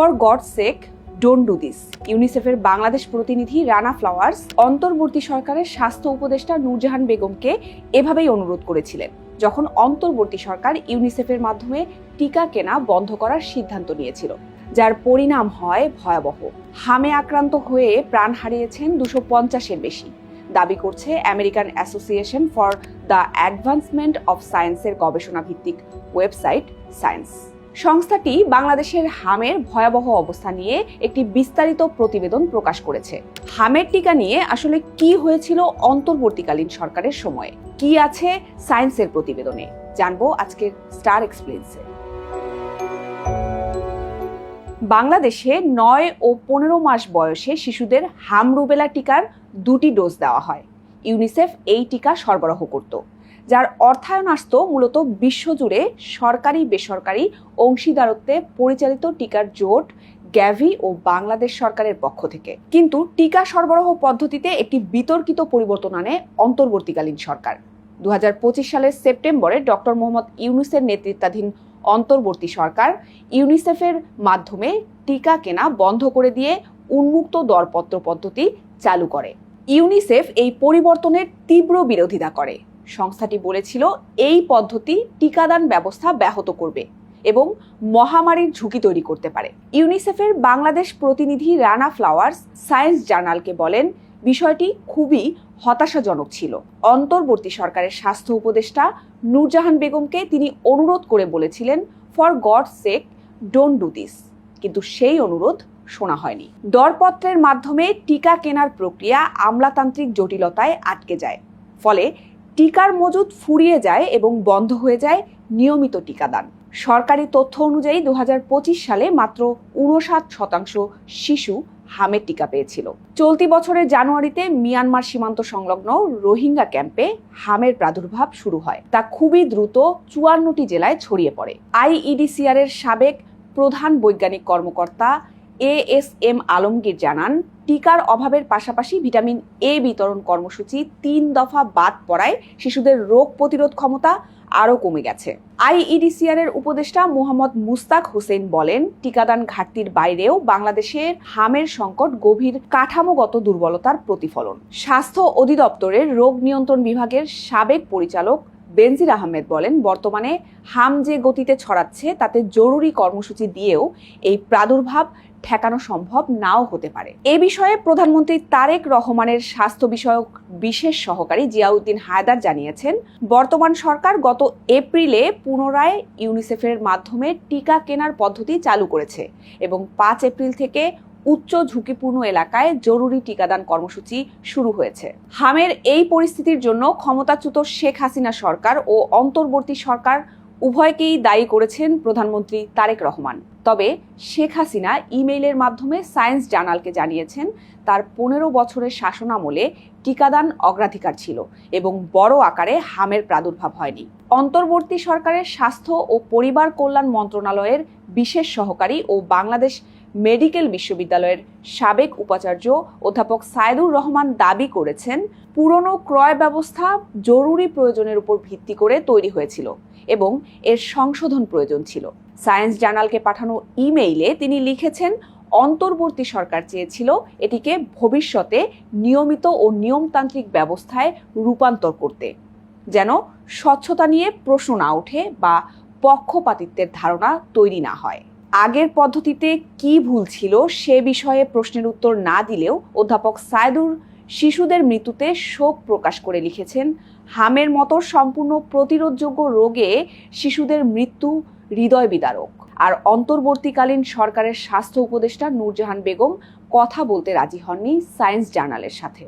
For God sake don't do this. ইউনিসেফের বাংলাদেশ প্রতিনিধি Rana flowers অন্তর্বর্তী সরকারের স্বাস্থ্য উপদেষ্টা নূরজাহান বেগমকে এভাবেই অনুরোধ করেছিলেন যখন অন্তর্বর্তী সরকার ইউনিসেফের মাধ্যমে টিকা কেনা বন্ধ করার সিদ্ধান্ত নিয়েছিল, যার পরিণাম হয় ভয়াবহ। হামে আক্রান্ত হয়ে প্রাণ হারিয়েছেন 250-এর বেশি, দাবি করছে American association for the advancement of সায়েন্সের গবেষণা ভিত্তিক ওয়েবসাইট সায়েন্স। সংস্থাটি বাংলাদেশের হামের ভয়াবহ অবস্থা নিয়ে একটি বিস্তারিত প্রতিবেদন প্রকাশ করেছে। হামের টিকা নিয়ে আসলে কি হয়েছিল অন্তর্বর্তীকালীন সরকারের সময়ে, কি আছে সায়েন্সের প্রতিবেদনে, জানবো আজকের স্টার এক্সপ্লেন্সে। বাংলাদেশে 9 ও 15 মাস বয়সে শিশুদের হাম রুবেলা টিকার 2টি ডোজ দেওয়া হয়। ইউনিসেফ এই টিকা সরবরাহ করত, যার অর্থায়ন আসত মূলত বিশ্বজুড়ে সরকারি বেসরকারি অংশীদারত্বে পরিচালিত টিকার জোট গ্যাভি ও বাংলাদেশ সরকারের পক্ষ থেকে। কিন্তু টিকা সরবরাহ পদ্ধতিতে একটি বিতর্কিত পরিবর্তন আনে অন্তর্বর্তীকালীন সরকার। 2025 সালের সেপ্টেম্বরে ডক্টর মোহাম্মদ ইউনূসের নেতৃত্বাধীন অন্তর্বর্তী সরকার ইউনিসেফের মাধ্যমে টিকা কেনা বন্ধ করে দিয়ে উন্মুক্ত দরপত্র পদ্ধতি চালু করে। ইউনিসেফ এই পরিবর্তনের তীব্র বিরোধিতা করে। সংস্থাটি বলেছিল এই পদ্ধতি টিকাদান ব্যবস্থা ব্যাহত করবে এবং মহামারীর ঝুঁকি তৈরি করতে পারে। ইউনিসেফের বাংলাদেশ প্রতিনিধি রানা ফ্লাওয়ার্স সায়েন্স জার্নালকে বলেন, বিষয়টি খুবই হতাশাজনক ছিল। অন্তর্বর্তী সরকারের স্বাস্থ্য উপদেষ্টা নূরজাহান বেগমকে তিনি অনুরোধ করে বলেছিলেন, for God sake don't do this, কিন্তু সেই অনুরোধ শোনা হয়নি। দরপত্রের মাধ্যমে টিকা কেনার প্রক্রিয়া আমলাতান্ত্রিক জটিলতায় আটকে যায়, ফলে টিকার মজুদ ফুরিয়ে যায় এবং বন্ধ হয়ে যায় নিয়মিত টিকাদান। সরকারি তথ্য অনুযায়ী 2025 সালে মাত্র 59% শিশু হামের টিকা পেয়েছিল। চলতি বছরের জানুয়ারিতে মিয়ানমার সীমান্ত সংলগ্ন রোহিঙ্গা ক্যাম্পে হামের প্রাদুর্ভাব শুরু হয়। তা খুবই দ্রুত 54টি জেলায় ছড়িয়ে পড়ে। আইইডিসিআর এর সাবেক প্রধান বৈজ্ঞানিক কর্মকর্তা ASM আলমগীর জানান, টিকার অভাবের পাশাপাশি ভিটামিন এ বিতরণ কর্মসূচি 3 দফা বাদ পড়ায় শিশুদের রোগ প্রতিরোধ ক্ষমতা আরও কমে গেছে। আইইডিসিআর এর উপদেষ্টা মোহাম্মদ মুস্তাক হোসেন বলেন, টিকাদান ঘাটতির বাইরেও বাংলাদেশের হামের সংকট গভীর কাঠামোগত দুর্বলতার প্রতিফলন। স্বাস্থ্য অধিদপ্তরের রোগ নিয়ন্ত্রণ বিভাগের সাবেক পরিচালক বেনজির আহমেদ বলেন, বর্তমানে হাম যে গতিতে ছড়াচ্ছে তাতে জরুরি কর্মসূচি দিয়েও এই প্রাদুর্ভাব ঠেকানো সম্ভব নাও হতে পারে। এ বিষয়ে প্রধানমন্ত্রী তারেক রহমানের স্বাস্থ্য বিষয়ক বিশেষ সহকারী জিয়াউদ্দিন হায়দার জানিয়েছেন, বর্তমান সরকার গত এপ্রিলে পুনরায় ইউনিসেফের মাধ্যমে টিকা কেনার পদ্ধতি চালু করেছে এবং 5 এপ্রিল থেকে উচ্চ ঝুঁকিপূর্ণ এলাকায় জরুরি টিকাদান কর্মসূচি শুরু হয়েছে। হামের এই পরিস্থিতির জন্য ক্ষমতাচ্যুত শেখ হাসিনা সরকার ও অন্তর্বর্তী সরকার উভয়কেই দায়ী করেছেন প্রধানমন্ত্রী তারেক রহমান। তবে শেখ হাসিনা ইমেইলের মাধ্যমে সায়েন্স জার্নালকে জানিয়েছেন, তার 15 বছরের শাসনামলে টিকাদান অগ্রাধিকার ছিল এবং বড় আকারে হামের প্রাদুর্ভাব হয়নি। অন্তর্বর্তী সরকারের স্বাস্থ্য ও পরিবার কল্যাণ মন্ত্রণালয়ের বিশেষ সহকারী ও বাংলাদেশ মেডিকেল বিশ্ববিদ্যালয়ের সাবেক উপাচার্য অধ্যাপক সাইদুর রহমান দাবি করেছেন, পুরনো ক্রয় ব্যবস্থা জরুরি প্রয়োজনের উপর ভিত্তি করে তৈরি হয়েছিল এবং এর সংশোধন প্রয়োজন ছিল। সায়েন্স জার্নালকে পাঠানো ইমেইলে তিনি লিখেছেন, অন্তর্বর্তী সরকার চেয়েছিল এটিকে ভবিষ্যতে নিয়মিত ও নিয়মতান্ত্রিক ব্যবস্থায় রূপান্তর করতে, যেন স্বচ্ছতা নিয়ে প্রশ্ন না ওঠে বা পক্ষপাতিত্বের ধারণা তৈরি না হয়। আগের পদ্ধতিতে কি ভুল ছিল সে বিষয়ে প্রশ্নের উত্তর না দিলেও অধ্যাপক সাইদুর শিশুদের মৃত্যুতে শোক প্রকাশ করে লিখেছেন, হামের মতো সম্পূর্ণ প্রতিরোধযোগ্য রোগে শিশুদের মৃত্যু হৃদয় বিদারক। আর অন্তর্বর্তীকালীন সরকারের স্বাস্থ্য উপদেষ্টা নূরজাহান বেগম কথা বলতে রাজি হননি সায়েন্স জার্নালের সাথে।